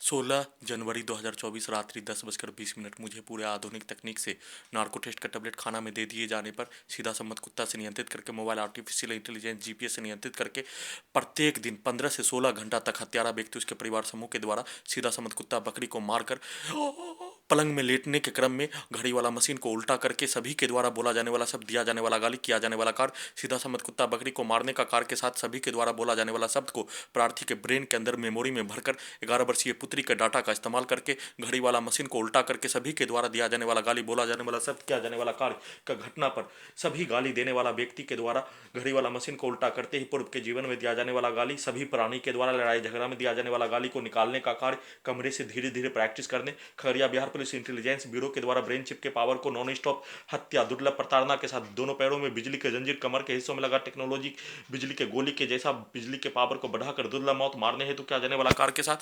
16 जनवरी 2024 रात्रि 10:20 मुझे पूरे आधुनिक तकनीक से नार्को टेस्ट का टेबलेट खाना में दे दिए जाने पर सीधा सम्मत कुत्ता से नियंत्रित करके मोबाइल आर्टिफिशियल इंटेलिजेंस जीपीएस से नियंत्रित करके प्रत्येक दिन 15 से 16 घंटा तक हत्यारा व्यक्ति उसके परिवार समूह के द्वारा सीधा सम्मत कुत्ता बकरी को मारकर पलंग में लेटने के क्रम में घड़ी वाला मशीन को उल्टा करके सभी के द्वारा बोला जाने वाला शब्द, दिया जाने वाला गाली, किया जाने वाला कार्य, सीधा सम्मत कुत्ता बकरी को मारने का कार्य के साथ सभी के द्वारा बोला जाने वाला शब्द को प्रार्थी के ब्रेन के अंदर मेमोरी में भरकर 11 वर्षीय पुत्री के डाटा का इस्तेमाल करके घड़ी वाला मशीन को उल्टा करके सभी के द्वारा दिया जाने वाला गाली, बोला जाने वाला शब्द, किया जाने वाला कार्य का घटना पर सभी गाली देने वाला व्यक्ति के द्वारा घड़ी वाला मशीन को उल्टा करते ही पूर्व के जीवन में दिया जाने वाला गाली, सभी प्राणी के द्वारा लड़ाई झगड़ा में दिया जाने वाला गाली को निकालने का कार्य कमरे से धीरे धीरे प्रैक्टिस करने Khagaria Bihar police intelligence bureau के द्वारा ब्रेन चिप के पावर को नॉन स्टॉप हत्या, दुर्लभ प्रताड़ना के साथ दोनों पैरों में बिजली के जंजीर, कमर के हिस्सों में लगा टेक्नोलॉजी बिजली के गोली के जैसा बिजली के पावर को बढ़ाकर दुर्लभ मौत मारने हेतु किया जाने वाला कार्य के साथ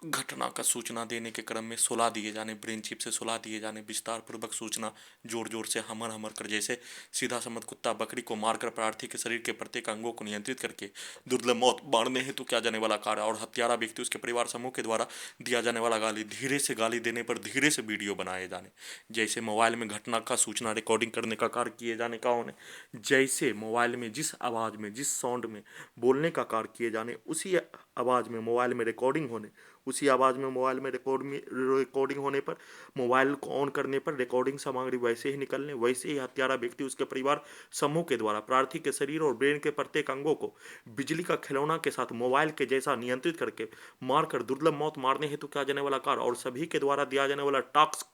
घटना का सूचना देने के क्रम में सुला दिए जाने, ब्रेन चिप से सुला दिए जाने, विस्तार पूर्वक सूचना जोर जोर से हमर हमर कर जैसे सीधा सम्मत कुत्ता बकरी को मारकर प्रार्थी के शरीर के प्रत्येक अंगों को नियंत्रित करके दुर्लभ मौत मारने हेतु किया जाने वाला कार्य और हत्यारा व्यक्ति उसके परिवार समूह के द्वारा दिया जाने वाला गाली, धीरे से गाली देने पर धीरे से वीडियो बनाए जाने, जैसे मोबाइल में घटना का सूचना रिकॉर्डिंग करने का कार्य किए जाने का होने, जैसे मोबाइल में जिस आवाज़ में जिस साउंड में बोलने का कार्य किए जाने उसी आवाज़ में मोबाइल में रिकॉर्डिंग होने, उसी आवाज़ में मोबाइल में रिकॉर्डिंग होने पर मोबाइल को ऑन करने पर रिकॉर्डिंग सामग्री वैसे ही निकलने, वैसे ही हत्यारा व्यक्ति उसके परिवार समूह के द्वारा प्रार्थी के शरीर और ब्रेन के प्रत्येक अंगों को बिजली का खिलौना के साथ मोबाइल के जैसा नियंत्रित करके मारकर दुर्लभ मौत मारने हेतु किया जाने वाला कार्य और सभी के द्वारा दिया जाने वाला टास्क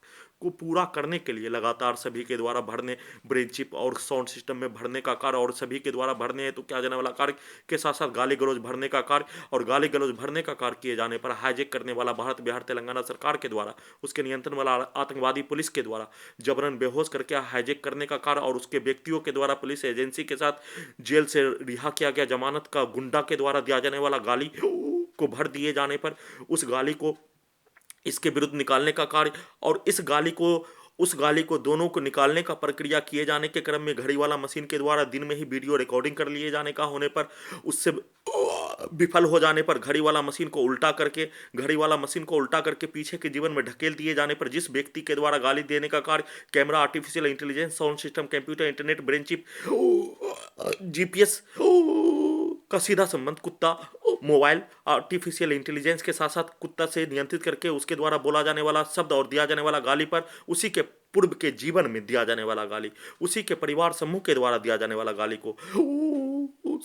को पूरा करने के लिए लगातार सभी के द्वारा भरने, ब्रेन चिप और साउंड सिस्टम में भरने का कार्य और सभी के द्वारा भरने हेतु किया जाने वाला कार्य के साथ साथ गाली गलौज भरने का कार्य और गाली गलौज भरने का कार्य किए जाने पर हाईजैक करने वाला भारत बिहार तेलंगाना सरकार के द्वारा उसके नियंत्रण वाला आतंकवादी पुलिस के द्वारा जबरन बेहोश करके हाईजैक करने का कार्य और उसके व्यक्तियों के द्वारा पुलिस एजेंसी के साथ जेल से रिहा किया गया जमानत का गुंडा के द्वारा दिया जाने वाला गाली को भर दिए जाने पर उस गाली को इसके विरुद्ध निकालने का कार्य और उस गाली को दोनों को निकालने का प्रक्रिया किए जाने के क्रम में घड़ी वाला मशीन के द्वारा दिन में ही वीडियो रिकॉर्डिंग कर लिए जाने का होने पर उससे विफल हो जाने पर घड़ी वाला मशीन को उल्टा करके पीछे के जीवन में ढकेल दिए जाने पर जिस व्यक्ति के द्वारा गाली देने का कार्य camera, artificial intelligence, sound system, computer, internet, brain chip, GPS का सीधा संबंध कुत्ता मोबाइल आर्टिफिशियल इंटेलिजेंस के साथ साथ कुत्ता से नियंत्रित करके उसके द्वारा बोला जाने वाला शब्द और दिया जाने वाला गाली पर उसी के पूर्व के जीवन में दिया जाने वाला गाली, उसी के परिवार समूह के द्वारा दिया जाने वाला गाली को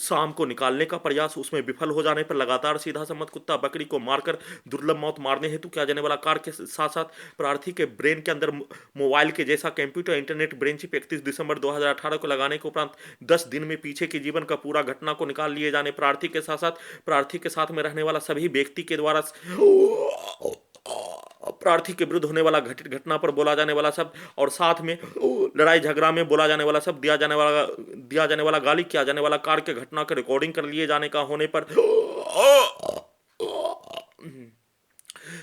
शाम को निकालने का प्रयास उसमें विफल हो जाने पर लगातार सीधा सम्मत कुत्ता बकरी को मारकर दुर्लभ मौत मारने हेतु किया जाने वाला कार्य के साथ साथ प्रार्थी के ब्रेन के अंदर मोबाइल के जैसा कंप्यूटर, इंटरनेट, ब्रेन चिप 31 दिसंबर 2018 को लगाने के उपरांत 10 दिन में पीछे के जीवन का पूरा घटना को निकाल लिए जाने, प्रार्थी के साथ में रहने वाला सभी व्यक्ति के द्वारा प्रार्थी के विरुद्ध होने वाला घटित घटना पर बोला जाने वाला शब्द और साथ में लड़ाई झगड़ा में बोला जाने वाला शब्द, दिया जाने वाला गाली, किया जाने वाला कार्य के घटना का रिकॉर्डिंग कर लिए जाने का होने पर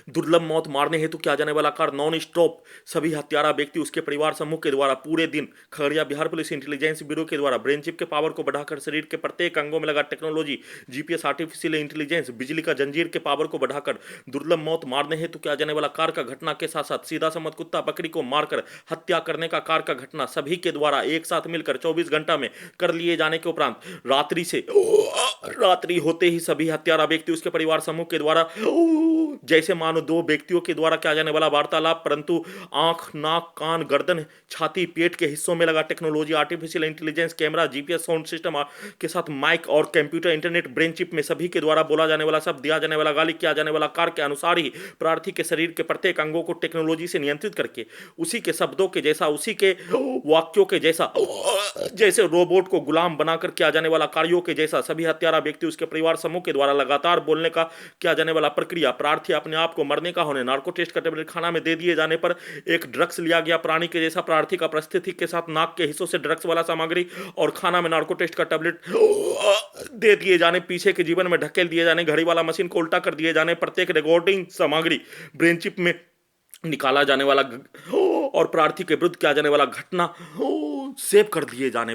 दुर्लभ मौत मारने हेतु किया जाने वाला कार्य नॉन स्टॉप सभी हत्यारा व्यक्ति उसके परिवार समूह के द्वारा पूरे दिन Khagaria Bihar police intelligence bureau के द्वारा ब्रेन चिप के पावर को बढ़ाकर शरीर के प्रत्येक अंगों में लगा टेक्नोलॉजी, जीपीएस, आर्टिफिशियल इंटेलिजेंस, बिजली का जंजीर के पावर को बढ़ाकर दुर्लभ मौत मारने हेतु किया जाने वाला कार्य का घटना के साथ साथ सीधा सम्मत कुत्ता बकरी को मारकर हत्या करने का कार्य का घटना सभी के द्वारा एक साथ मिलकर 24 घंटा में कर लिए जाने के उपरांत रात्रि होते ही सभी हत्यारा व्यक्ति उसके परिवार समूह के द्वारा जैसे मानो दो व्यक्तियों के द्वारा किया जाने वाला वार्तालाप परंतु आंख, नाक, कान, गर्दन, छाती, पेट के हिस्सों में लगा technology, artificial intelligence, camera, GPS, sound system के साथ माइक और कंप्यूटर, इंटरनेट, ब्रेन चिप में सभी के द्वारा बोला जाने वाला शब्द, दिया जाने वाला गाली, किया जाने वाला कार्य के अनुसार ही प्रार्थी के शरीर के प्रत्येक अंगों को टेक्नोलॉजी से नियंत्रित करके उसी के शब्दों के जैसा, उसी के वाक्यों के जैसा, जैसे रोबोट को गुलाम बनाकर किया जाने वाला कार्यों के जैसा सभी हत्यारा व्यक्ति उसके परिवार समूह के द्वारा लगातार बोलने का किया जाने वाला प्रक्रिया, प्रार्थी अपने आप को मरने का होने, नार्को टेस्ट का टेबलेट खाना में दे दिए जाने पर एक ड्रग्स लिया गया प्राणी के जैसा प्रार्थी का परिस्थिति के साथ नाक के हिस्सों से ड्रग्स वाला सामग्री और खाना में नार्को टेस्ट का टेबलेट दे दिए जाने, पीछे के जीवन में ढकेल दिए जाने, घड़ी वाला मशीन को उल्टा कर दिए जाने, प्रत्येक रिकॉर्डिंग सामग्री ब्रेन चिप में निकाला जाने वाला और प्रार्थी के विरुद्ध किया जाने वाला घटना सेव कर लिए जाने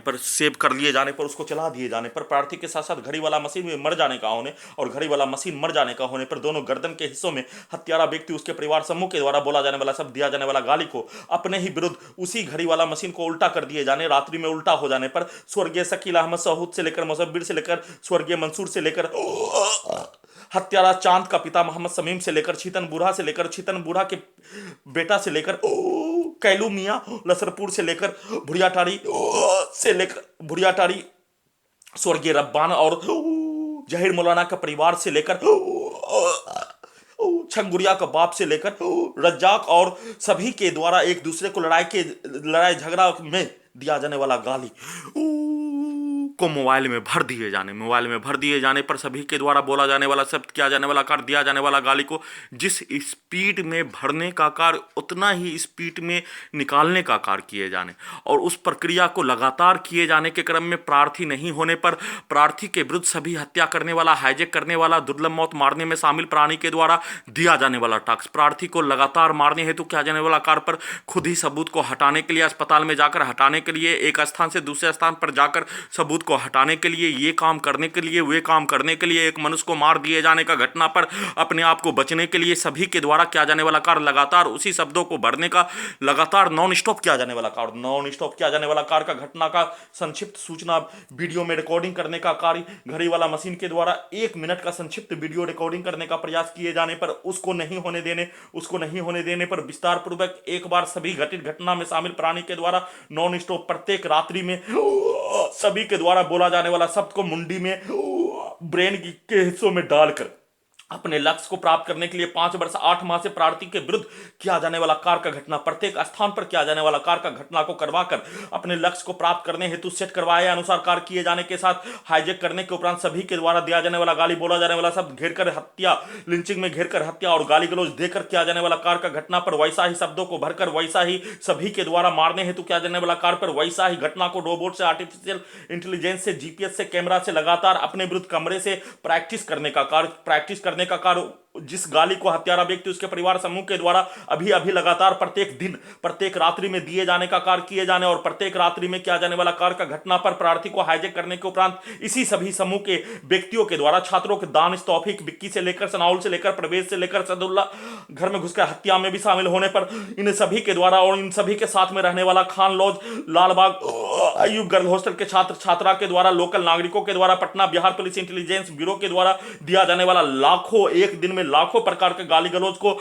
पर उसको चला दिए जाने पर प्रार्थी के साथ साथ घड़ी वाला मशीन में मर जाने का होने और घड़ी वाला मशीन मर जाने का होने पर दोनों गर्दन के हिस्सों में हत्यारा व्यक्ति उसके परिवार समूह के द्वारा बोला जाने वाला शब्द दिया जाने वाला गाली को अपने ही विरुद्ध उसी घड़ी वाला मशीन को उल्टा कर दिए जाने, रात्रि में उल्टा हो जाने पर स्वर्गीय शकील अहमद सऊद से लेकर मुसव्विर से लेकर स्वर्गीय मंसूर से लेकर हत्यारा चांद का पिता मोहम्मद समीम से लेकर छीतन बूढ़ा के बेटा से लेकर कैलू मियां लसरपुर से लेकर भुरियाटारी स्वर्गीय रब्बान और जहीर मौलाना का परिवार से लेकर छंगुरिया का बाप से लेकर रज्जाक और सभी के द्वारा एक दूसरे को लड़ाई झगड़ा में दिया जाने वाला गाली को मोबाइल में भर दिए जाने पर सभी के द्वारा बोला जाने वाला शब्द किया जाने वाला कार्य दिया जाने वाला गाली को जिस स्पीड में भरने का कार्य उतना ही स्पीड में निकालने का कार्य किए जाने और उस प्रक्रिया को लगातार किए जाने के क्रम में प्रार्थी नहीं होने पर प्रार्थी के विरुद्ध सभी हत्या करने वाला, हाईजैक करने वाला, दुर्लभ मौत मारने में शामिल प्राणी के द्वारा दिया जाने वाला टास्क, प्रार्थी को लगातार मारने हेतु किया जाने वाला कार्य पर खुद ही सबूत को हटाने के लिए अस्पताल में जाकर हटाने के लिए, एक स्थान से दूसरे स्थान पर जाकर सबूत को हटाने के लिए, ये काम करने के लिए, वे काम करने के लिए, एक मनुष्य को मार दिए जाने का घटना पर अपने आप को बचने के लिए सभी के द्वारा किया जाने वाला कार्य लगातार उसी शब्दों को भरने का लगातार नॉन स्टॉप किया जाने वाला कार्य का घटना का संक्षिप्त सूचना वीडियो में रिकॉर्डिंग करने का कार्य, घड़ी वाला मशीन के द्वारा 1 मिनट का संक्षिप्त वीडियो रिकॉर्डिंग करने का प्रयास किए जाने पर उसको नहीं होने देने पर विस्तार पूर्वक एक बार सभी घटित घटना में शामिल प्राणी के द्वारा नॉन स्टॉप प्रत्येक रात्रि में सभी के द्वारा बोला जाने वाला शब्द को मुंडी में ब्रेन के हिस्सों में डालकर अपने लक्ष्य को प्राप्त करने के लिए 5 वर्ष 8 माह से प्रार्थी के विरुद्ध किया जाने वाला कार्य का घटना, प्रत्येक स्थान पर किया जाने वाला कार्य का घटना को करवाकर अपने लक्ष्य को प्राप्त करने हेतु सेट करवाए अनुसार कार्य किए जाने के साथ हाईजैक करने के उपरांत सभी के द्वारा दिया जाने वाला गाली, बोला जाने वाला शब्द, घेर कर हत्या, लिंचिंग में घेर कर हत्या और गाली गलौज देकर किया जाने वाला कार्य का घटना पर वैसा ही शब्दों को भरकर वैसा ही सभी के द्वारा मारने हेतु किया जाने वाला कार्य पर वैसा ही घटना को रोबोट से, आर्टिफिशियल इंटेलिजेंस से, जीपीएस से, कैमरा से लगातार अपने विरुद्ध कमरे से प्रैक्टिस करने का कार्य जिस गाली को हत्यारा व्यक्ति उसके परिवार समूह के द्वारा अभी अभी लगातार प्रत्येक दिन प्रत्येक रात्रि में दिए जाने का कार्य किए जाने और प्रत्येक रात्रि में किया जाने वाला कार्य का घटना पर प्रार्थी को हाईजैक करने के उपरांत इसी सभी समूह के व्यक्तियों के द्वारा छात्रों के दानिश, तौफीक, विक्की से लेकर सनाउल से लेकर प्रवेश से लेकर सदुल्ला घर में घुसकर हत्या में भी शामिल होने पर इन सभी के द्वारा और इन सभी के साथ में रहने वाला Khan lodge, Lalbagh, Ayub girl hostel के छात्र छात्रा के द्वारा, लोकल नागरिकों के द्वारा, Patna Bihar police intelligence bureau के द्वारा दिया जाने वाला लाखों, एक दिन में लाखों प्रकार के गाली गलौज को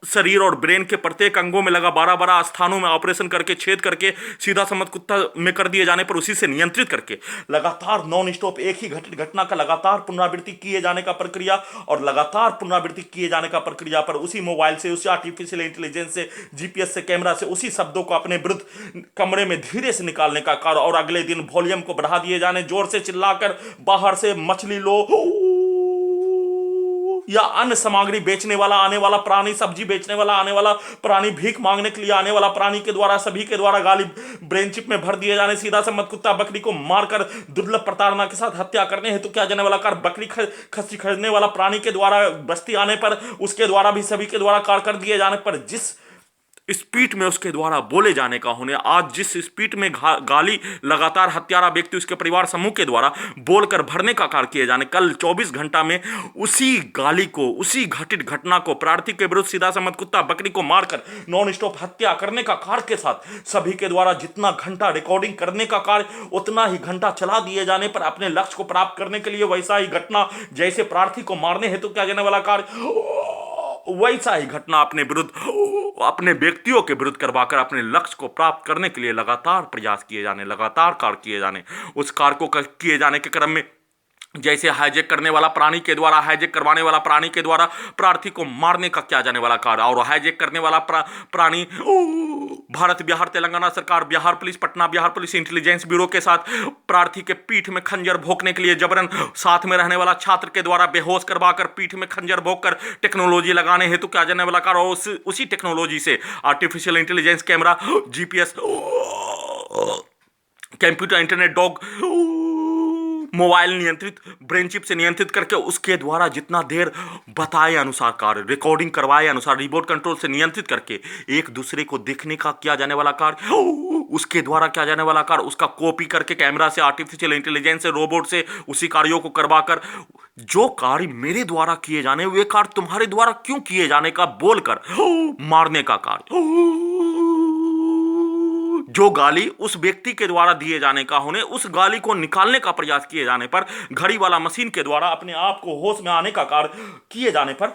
शरीर और ब्रेन के प्रत्येक अंगों में लगा 12 स्थानों में ऑपरेशन करके छेद करके सीधा समझ कुत्ता में कर दिए जाने पर उसी से नियंत्रित करके लगातार नॉन स्टॉप एक ही घटना का लगातार पुनरावृत्ति किए जाने का प्रक्रिया और लगातार पुनरावृत्ति किए जाने का प्रक्रिया पर उसी मोबाइल से, उसी आर्टिफिशियल इंटेलिजेंस से, जीपीएस से, कैमरा से उसी शब्दों को अपने विरुद्ध कमरे में धीरे से निकालने का कार्य और अगले दिन वॉल्यूम को बढ़ा दिए जाने, जोर से चिल्लाकर बाहर से मछली लो या अन्य सामग्री बेचने वाला आने वाला प्राणी, सब्जी बेचने वाला आने वाला प्राणी, भीख मांगने के लिए आने वाला प्राणी के द्वारा सभी के द्वारा गाली ब्रेन चिप में भर दिए जाने, सीधा समझ कुत्ता बकरी को मारकर दुर्लभ प्रताड़ना के साथ हत्या करने हेतु किया जाने वाला कार्य, बकरी खस्सी खरीदने वाला प्राणी के द्वारा बस्ती आने पर उसके द्वारा भी सभी के द्वारा कार्य कर दिए जाने पर जिस स्पीड में उसके द्वारा बोले जाने का होने, आज जिस स्पीड में गाली लगातार हत्यारा व्यक्ति उसके परिवार समूह के द्वारा बोलकर भरने का कार्य किए जाने, कल 24 घंटा में उसी गाली को, उसी घटित घटना को प्रार्थी के विरुद्ध सीधा समझ कुत्ता बकरी को मारकर नॉन स्टॉप हत्या करने का कार्य के साथ सभी के द्वारा जितना घंटा रिकॉर्डिंग करने का कार्य उतना ही घंटा चला दिए जाने पर अपने लक्ष्य को प्राप्त करने के लिए वैसा ही घटना जैसे प्रार्थी को मारने हेतु किया जाने वाला कार्य वैसा ही घटना अपने विरुद्ध, अपने व्यक्तियों के विरुद्ध करवाकर अपने लक्ष्य को प्राप्त करने के लिए लगातार प्रयास किए जाने, लगातार कार्य किए जाने, उस कार्य को किए जाने के क्रम में जैसे हाईजैक करने वाला प्राणी के द्वारा, हाईजैक करवाने वाला प्राणी के द्वारा प्रार्थी को मारने का किया जाने वाला कार्य और हाईजैक करने वाला प्राणी भारत बिहार तेलंगाना सरकार, Bihar police, Patna Bihar police intelligence bureau के साथ प्रार्थी के पीठ में खंजर भोंकने के लिए जबरन साथ में रहने वाला छात्र के द्वारा बेहोश करवाकर पीठ में खंजर भोंककर टेक्नोलॉजी लगाने हेतु किया जाने वाला कार्य और उसी टेक्नोलॉजी से artificial intelligence, camera, GPS, computer, internet, dog, mobile नियंत्रित ब्रेन चिप से नियंत्रित करके उसके द्वारा जितना देर बताए अनुसार कार्य, रिकॉर्डिंग करवाए अनुसार रिमोट कंट्रोल से नियंत्रित करके एक दूसरे को देखने का किया जाने वाला कार्य, उसके द्वारा किया जाने वाला कार्य उसका कॉपी करके कैमरा से, आर्टिफिशियल इंटेलिजेंस से, रोबोट से उसी कार्यों को करवाकर जो कार्य मेरे द्वारा किए जाने वे कार्य तुम्हारे द्वारा क्यों किए जाने का बोलकर मारने का कार्य, जो गाली उस व्यक्ति के द्वारा दिए जाने का होने उस गाली को निकालने का प्रयास किए जाने पर, घड़ी वाला मशीन के द्वारा अपने आप को होश में आने का कार्य किए जाने पर,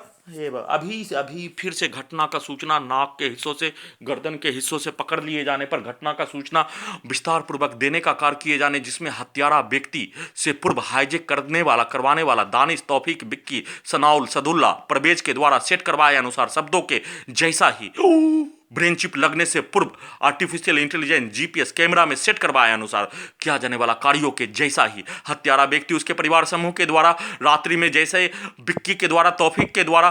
अभी से अभी फिर से घटना का सूचना नाक के हिस्सों से, गर्दन के हिस्सों से पकड़ लिए जाने पर घटना का सूचना विस्तार पूर्वक देने का कार्य किए जाने, जिसमें हत्यारा व्यक्ति से पूर्व हाईजेक करवाने वाला दानिश, तौफीक, बिक्की, सनाउल, सदुल्ला, परवेज के द्वारा सेट करवाए अनुसार शब्दों के जैसा ही ब्रेन चिप लगने से पूर्व आर्टिफिशियल इंटेलिजेंस जीपीएस कैमरा में सेट करवाए अनुसार किया जाने वाला कार्यों के जैसा ही हत्यारा व्यक्ति उसके परिवार समूह के द्वारा रात्रि में जैसे बिक्की के द्वारा, तौफीक के द्वारा,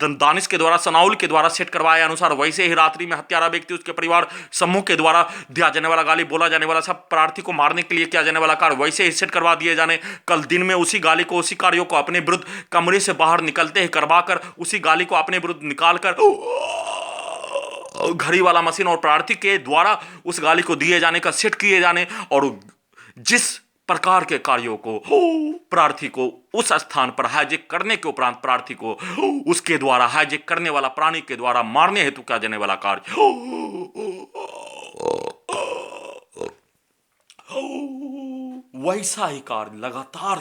दानिश के द्वारा, सनाउल के द्वारा सेट करवाए अनुसार वैसे ही रात्रि में हत्यारा व्यक्ति उसके परिवार समूह के द्वारा दिया जाने वाला गाली, बोला जाने वाला सब प्रार्थी को मारने के लिए किया जाने वाला कार्य वैसे ही सेट करवा दिए जाने। कल दिन में उसी गाली को, उसी कार्यों को अपने विरुद्ध कमरे से बाहर निकलते ही करवाकर उसी गाली को अपने विरुद्ध निकालकर घड़ी वाला मशीन और प्रार्थी के द्वारा उस गाली को दिए जाने का सेट किए जाने, और जिस प्रकार के कार्यों को प्रार्थी को उस स्थान पर हाईजेक करने के उपरांत प्रार्थी को उसके द्वारा हाईजेक करने वाला प्राणी के द्वारा मारने हेतु किया जाने वाला कार्य वैसा ही कार्य लगातार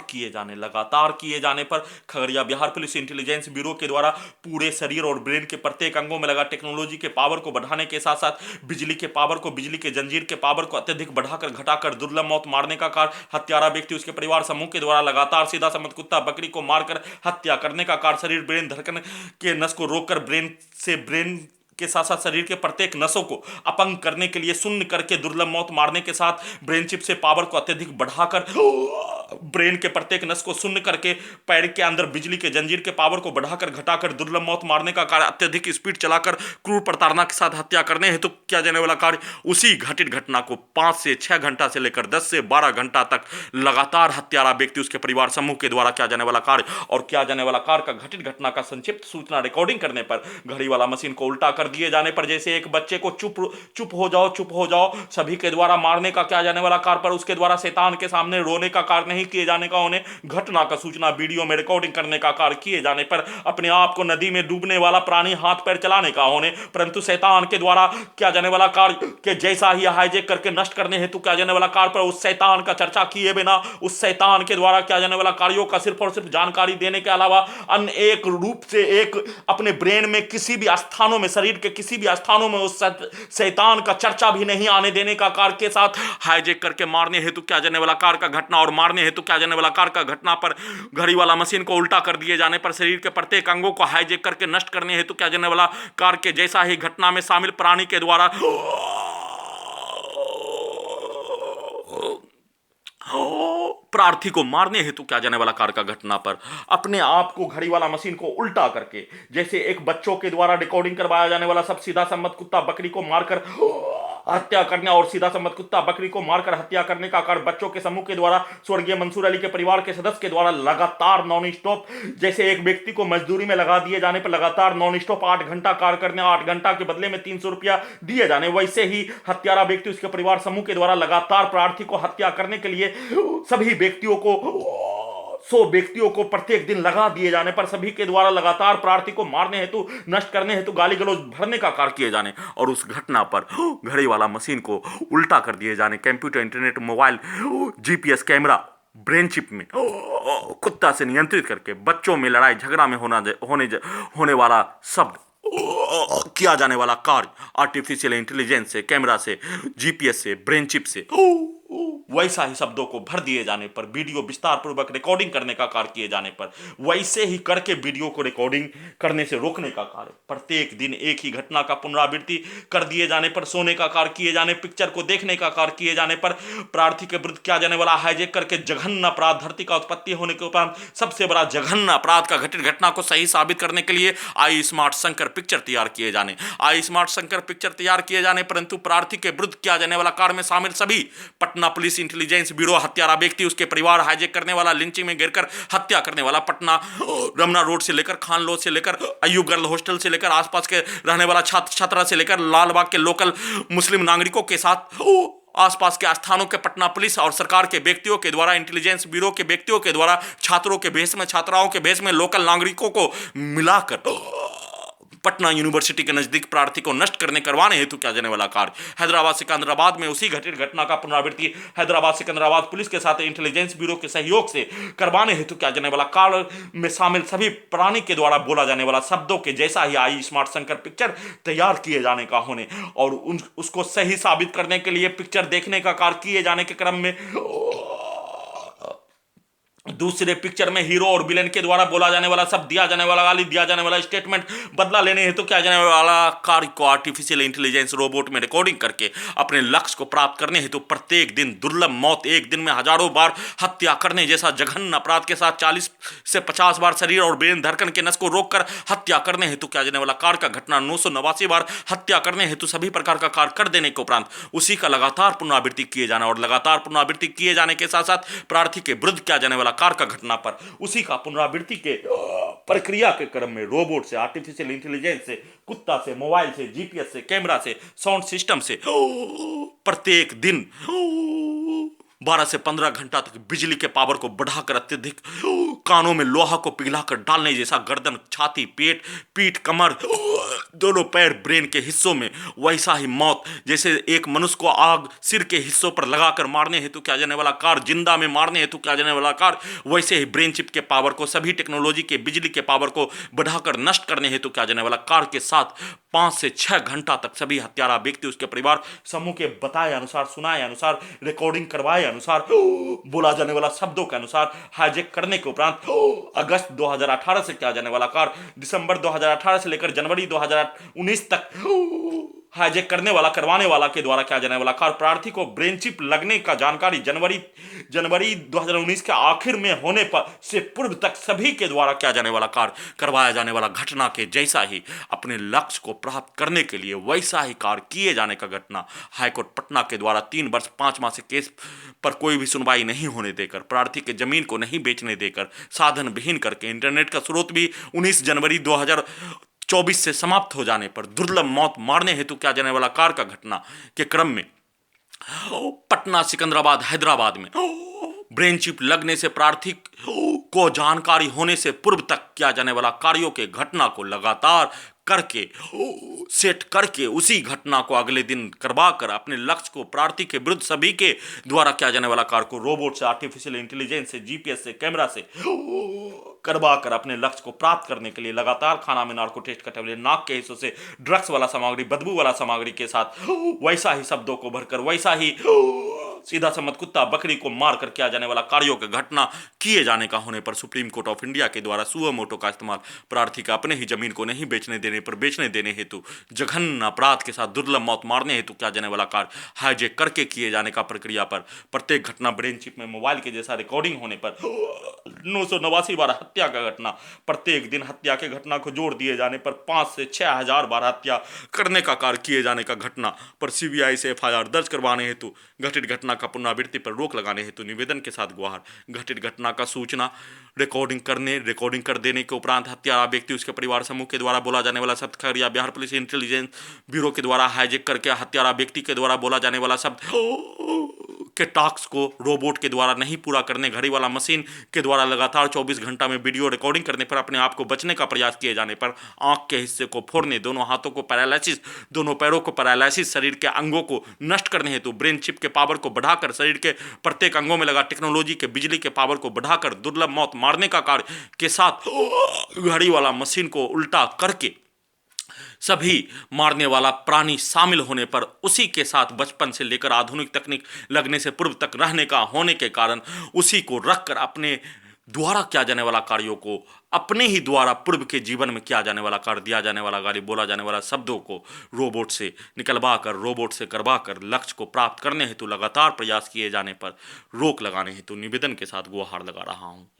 किए जाने पर Khagaria Bihar police intelligence bureau के द्वारा पूरे शरीर और ब्रेन के प्रत्येक अंगों में लगा टेक्नोलॉजी के पावर को बढ़ाने के साथ साथ बिजली के पावर को, बिजली के जंजीर के पावर को अत्यधिक बढ़ाकर घटाकर दुर्लभ मौत मारने का कार्य हत्यारा व्यक्ति उसके परिवार समूह के द्वारा लगातार सीधा समझ कुत्ता बकरी को मारकर हत्या करने का कार्य, शरीर ब्रेन धड़कन के नस को रोककर ब्रेन के साथ साथ शरीर के प्रत्येक नसों को अपंग करने के लिए शून्य करके दुर्लभ मौत मारने के साथ ब्रेन चिप से पावर को अत्यधिक बढ़ाकर ब्रेन के प्रत्येक नस को शून्य करके पैर के अंदर बिजली के जंजीर के पावर को बढ़ाकर घटाकर दुर्लभ मौत मारने का कार्य, अत्यधिक स्पीड चलाकर क्रूर प्रताड़ना के साथ हत्या करने हेतु किया जाने वाला कार्य, उसी घटित घटना को 5 से 6 घंटा से लेकर 10 से 12 घंटा तक लगातार हत्यारा व्यक्ति उसके परिवार समूह के द्वारा किया जाने वाला कार्य, और किया जाने वाला कार्य का घटित घटना का संक्षिप्त सूचना रिकॉर्डिंग करने पर घड़ी वाला मशीन को उल्टा कर दिए जाने पर, जैसे एक बच्चे को चुप हो जाओ सभी के द्वारा मारने का किया जाने वाला कार्य, पर उसके द्वारा शैतान के सामने रोने का कार्य नहीं किए जाने का, उन्हें घटना का सूचना वीडियो में रिकॉर्डिंग करने का कार्य किए जाने पर, अपने आप को नदी में डूबने वाला प्राणी हाथ पैर चलाने का होने परंतु शैतान के द्वारा किया जाने वाला कार्य के जैसा ही हाईजेक करके नष्ट करने हेतु किया जाने वाला कार्य, पर उस शैतान का चर्चा किए बिना उस शैतान के द्वारा किया जाने वाला कार्यों का सिर्फ और सिर्फ जानकारी देने के अलावा अन्य एक रूप से एक अपने ब्रेन में किसी भी स्थानों में, शरीर के किसी भी स्थानों में उस शैतान का चर्चा भी नहीं आने देने का कार्य के साथ हाईजेक करके मारने हेतु किया जाने वाला कार्य का घटना और मारने हेतु किया जाने वाला कार्य का घटना पर घड़ी वाला मशीन को उल्टा कर दिए जाने पर शरीर के प्रत्येक अंगों को हाईजेक करके नष्ट करने हेतु किया जाने वाला कार्य के जैसा ही घटना में शामिल प्राणी के द्वारा प्रार्थी को मारने हेतु किया जाने वाला कार्य का घटना पर अपने आप को घड़ी वाला मशीन को उल्टा करके जैसे एक बच्चों के द्वारा रिकॉर्डिंग करवाया जाने वाला सब सीधा सम्मत कुत्ता बकरी को मारकर हत्या करने और सीधा सम्मत कुत्ता बकरी को मारकर हत्या करने का कार्य बच्चों के समूह के द्वारा स्वर्गीय मंसूर अली के परिवार के सदस्य के द्वारा लगातार नॉन स्टॉप, जैसे एक व्यक्ति को मजदूरी में लगा दिए जाने पर लगातार नॉन स्टॉप 8 घंटा कार्य करने, 8 घंटा के बदले में 300 रुपया दिए जाने, वैसे ही हत्यारा व्यक्ति उसके परिवार समूह के द्वारा लगातार प्रार्थी को हत्या करने के लिए सभी व्यक्तियों को 100 व्यक्तियों को प्रत्येक दिन लगा दिए जाने पर सभी के द्वारा लगातार प्रार्थी को मारने हेतु, नष्ट करने हेतु गाली गलौज भरने का कार्य किए जाने, और उस घटना पर घड़ी वाला मशीन को उल्टा कर दिए जाने, computer, internet, mobile, GPS camera, brain chip में कुत्ता से नियंत्रित करके बच्चों में लड़ाई झगड़ा में होने वाला शब्द किया जाने वाला कार्य आर्टिफिशियल इंटेलिजेंस से, कैमरा से, जीपीएस से, ब्रेन चिप से वैसा ही शब्दों को भर दिए जाने पर, वीडियो विस्तार पूर्वक रिकॉर्डिंग करने का कार्य किए जाने पर, वैसे ही करके वीडियो को रिकॉर्डिंग करने से रोकने का कार्य, प्रत्येक दिन एक ही घटना का पुनरावृत्ति कर दिए जाने पर, सोने का कार्य किए जाने, पिक्चर को देखने का कार्य किए जाने पर, प्रार्थी के विरुद्ध किया जाने वाला हाईजेक करके जघन्य अपराध, धरती का उत्पत्ति होने के उपरांत सबसे बड़ा जघन्य अपराध का घटित घटना को सही साबित करने के लिए आई स्मार्ट शंकर पिक्चर तैयार किए जाने, आई स्मार्ट शंकर पिक्चर तैयार किए जाने, परंतु प्रार्थी के विरुद्ध किया जाने वाला कार्य में शामिल सभी पटना पुलिस इंटेलिजेंस ब्यूरो, हत्यारा व्यक्ति, उसके परिवार, हाईजैक करने वाला, लिंचिंग में गिरकर हत्या करने वाला, पटना रमना रोड से लेकर खान लोड से लेकर अय्यूब गर्ल हॉस्टल से लेकर आसपास के रहने वाला छात्र छात्रा से लेकर लालबाग के लोकल मुस्लिम नागरिकों के साथ आसपास के स्थानों के पटना पुलिस और सरकार के व्यक्तियों के द्वारा, इंटेलिजेंस ब्यूरो के व्यक्तियों के द्वारा छात्रों के भेष में, छात्राओं के भेष में, लोकल नागरिकों को मिलाकर पटना यूनिवर्सिटी के नजदीक प्रार्थी को नष्ट करवाने हेतु किया जाने वाला कार्य। हैदराबाद सिकंदराबाद में उसी घटित घटना का पुनरावृत्ति हैदराबाद सिकंदराबाद पुलिस के साथ इंटेलिजेंस ब्यूरो के सहयोग से करवाने हेतु किया जाने वाला कार्य में शामिल सभी प्राणी के द्वारा बोला जाने वाला शब्दों के जैसा ही आई स्मार्ट शंकर पिक्चर तैयार किए जाने का होने और उसको सही साबित करने के लिए पिक्चर देखने का कार्य किए जाने के क्रम में दूसरे पिक्चर में हीरो और विलेन के द्वारा बोला जाने वाला सब, दिया जाने वाला गाली, दिया जाने वाला स्टेटमेंट बदला लेने हेतु किया जाने वाला कार्य को आर्टिफिशियल इंटेलिजेंस रोबोट में रिकॉर्डिंग करके अपने लक्ष्य को प्राप्त करने हेतु प्रत्येक दिन दुर्लभ मौत, एक दिन में हजारों बार हत्या करने जैसा जघन्य अपराध के साथ 40 से 50 बार शरीर और ब्रेन धड़कन के नस को रोककर हत्या करने हेतु किया जाने वाला कार्य का घटना 989 बार हत्या करने हेतु सभी प्रकार का कार्य कर देने के उपरांत उसी का लगातार पुनरावृत्ति किए जाना और लगातार पुनरावृत्ति किए जाने के साथ साथ प्रार्थी के विरुद्ध किया जाने वाला कार्य का घटना पर उसी का पुनरावृत्ति के प्रक्रिया के क्रम में रोबोट से, आर्टिफिशियल इंटेलिजेंस से, कुत्ता से, मोबाइल से, जीपीएस से, कैमरा से, साउंड सिस्टम से प्रत्येक दिन 12 से 15 घंटा तक बिजली के पावर को बढ़ाकर अत्यधिक कानों में लोहा को पिघलाकर डालने जैसा गर्दन, छाती, पेट, पीठ, कमर, दोनों पैर, ब्रेन के हिस्सों में वैसा ही मौत जैसे एक मनुष्य को आग सिर के हिस्सों पर लगाकर मारने हेतु किया जाने वाला कार्य, जिंदा में मारने हेतु किया जाने वाला कार्य, वैसे ही ब्रेन चिप के पावर को, सभी टेक्नोलॉजी के बिजली के पावर को बढ़ाकर नष्ट करने हेतु किया जाने वाला कार्य के साथ 5 से 6 घंटा तक सभी हत्यारा व्यक्ति, उसके परिवार समूह के बताए अनुसार, सुनाए अनुसार, रिकॉर्डिंग करवाए अनुसार, बोला जाने वाला शब्दों के अनुसार हाईजैक करने के उपरांत अगस्त 2018 से किया जाने वाला कार्य दिसंबर 2018 से लेकर जनवरी 2019 तक हाईजैक करने वाला, करवाने वाला के द्वारा किया जाने वाला कार्य। प्रार्थी को ब्रेन चिप लगने का जानकारी जनवरी 2019 के आखिर में होने पर से पूर्व तक सभी के द्वारा किया जाने वाला कार्य, करवाया जाने वाला घटना के जैसा ही अपने लक्ष्य को प्राप्त करने के लिए वैसा ही कार्य किए जाने का घटना हाईकोर्ट पटना के द्वारा 3 वर्ष 5 माह से केस पर कोई भी सुनवाई नहीं होने देकर, प्रार्थी के जमीन को नहीं बेचने देकर, साधन विहीन करके, इंटरनेट का स्रोत भी 19 जनवरी 2024 से समाप्त हो जाने पर दुर्लभ मौत मारने हेतु किया जाने वाला कार्य का घटना के क्रम में पटना, सिकंदराबाद, हैदराबाद में ब्रेन चिप लगने से प्रार्थी को जानकारी होने से पूर्व तक किया जाने वाला कार्यों के घटना को लगातार करके सेट करके उसी घटना को अगले दिन करवा कर अपने लक्ष्य को प्रार्थी के विरुद्ध सभी के द्वारा किया जाने वाला कार्य को रोबोट से, आर्टिफिशियल इंटेलिजेंस से, जीपीएस से, कैमरा से करवा कर अपने लक्ष्य को प्राप्त करने के लिए लगातार खाना में नार्को टेस्ट करते हुए नाक के हिस्सों से ड्रग्स वाला सामग्री, बदबू वाला सामग्री के साथ वैसा ही शब्दों को भरकर वैसा ही सीधा सम्मत कुत्ता बकरी को मारकर किया जाने वाला कार्यों की घटना किए जाने का होने पर सुप्रीम कोर्ट ऑफ इंडिया के द्वारा सुओ मोटो का इस्तेमाल प्रार्थी का अपने ही जमीन को नहीं बेचने देने पर बेचने देने हेतु जघन्य अपराध के साथ दुर्लभ मौत मारने हेतु किया जाने वाला कार्य हाईजैक करके किए जाने का प्रक्रिया पर प्रत्येक घटना ब्रेन चिप में मोबाइल के जैसा रिकॉर्डिंग होने पर 989 बार हत्या का घटना, प्रत्येक दिन हत्या के घटना को जोड़ दिए जाने पर 5 से 6 हजार बार हत्या करने का कार्य किए जाने का घटना पर सीबीआई से एफआईआर दर्ज करवाने हेतु घटित घटना का पुनरावृत्ति पर रोक लगाने हेतु निवेदन के साथ गुहार, घटित घटना का सूचना रिकॉर्डिंग कर देने के उपरांत हत्यारा व्यक्ति, उसके परिवार समूह के द्वारा बोला जाने वाला शब्द Khagaria Bihar police intelligence bureau के द्वारा हाईजैक करके हत्यारा व्यक्ति के द्वारा बोला जाने वाला शब्द के टास्क को रोबोट के द्वारा नहीं पूरा करने, घड़ी वाला मशीन के द्वारा लगातार 24 घंटा में वीडियो रिकॉर्डिंग करने पर अपने आप को बचने का प्रयास किए जाने पर आंख के हिस्से को फोड़ने, दोनों हाथों को पैरालिसिस, दोनों पैरों को पैरालिसिस, शरीर के अंगों को नष्ट करने हेतु ब्रेन चिप के पावर को बढ़ाकर शरीर के प्रत्येक अंगों में लगा टेक्नोलॉजी के बिजली के पावर को बढ़ाकर दुर्लभ मौत मारने का कार्य के साथ घड़ी वाला मशीन को उल्टा करके सभी मारने वाला प्राणी शामिल होने पर उसी के साथ बचपन से लेकर आधुनिक तकनीक लगने से पूर्व तक रहने का होने के कारण उसी को रखकर अपने द्वारा किया जाने वाला कार्यों को अपने ही द्वारा पूर्व के जीवन में किया जाने वाला कार्य, दिया जाने वाला गाली, बोला जाने वाला शब्दों को रोबोट से निकलवा कर, रोबोट से करवा कर लक्ष्य को प्राप्त करने हेतु लगातार प्रयास किए जाने पर रोक लगाने हेतु निवेदन के साथ गुहार लगा रहा हूँ।